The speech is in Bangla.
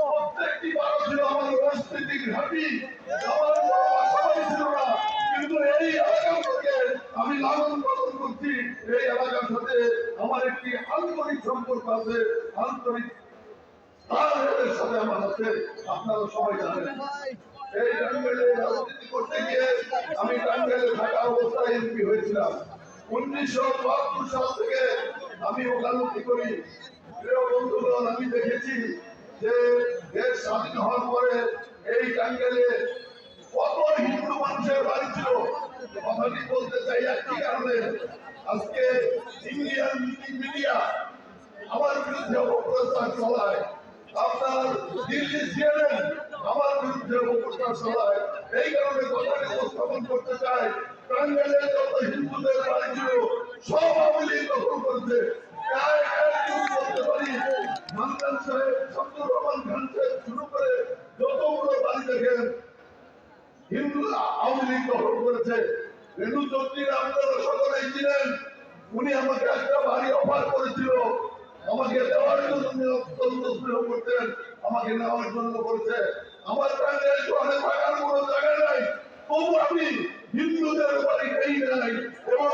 প্রত্যেকটি বারো ছিল আমার রাজনৈতিক ঘাঁটি, কিন্তু এই এলাকার থেকে আমি লালন পালন করছি। এই এলাকার সাথে আমার একটি আন্তরিক সম্পর্ক আছে, আন্তরিক সাথে আমার আছে, আপনারা সবাই জানেন। এই টাঙ্গাইলে রাজনীতি করতে গিয়ে আমি টাঙ্গাইলে থাকা অবস্থায় এমপি হয়েছিলাম। 1972 সাল থেকে আমি ওকালতি করি। প্রিয় বন্ধুগণ, আমি দেখেছি যে দেশ স্বাধীন হওয়ার পরে এই টাঙ্গাইলে কত হিন্দু মানুষের বাড়ি ছিল। কথাটি বলতে চাই একটি কারণে, আজকে ইন্ডিয়ান মিডিয়া আমার বিরুদ্ধে অপপ্রচার চালায়, আপনার দিল্লি সিএনএন আমার বিরুদ্ধে অপপ্রচার চালায়। এই কারণে কথাটি উপস্থাপন করতে চাই, টাঙ্গাইলে যত হিন্দুদের বাড়ি ছিল সব আওয়ামী লীগ দখল করেছে। বলতে পারি মান্নান সাহেব, শামসুর রহমান খান সাহেব শুরু করে যতগুলো বাড়ি দেখেন হিন্দু আওয়ামী লীগ দখল করেছে। রেণু চৌধুরীর আপনারা সকলেই ছিলেন, উনি আমাকে একটা বাড়ি অফার করেছিল, আমাকে দেওয়ার জন্য অত্যন্ত স্নেহ করতেন, আমাকে নেওয়ার জন্য করেছে। আমার টাঙ্গাইল শহরে থাকার কোনো জায়গা নাই, তবু আমি হিন্দুদের বাড়ি নেই নাই এবং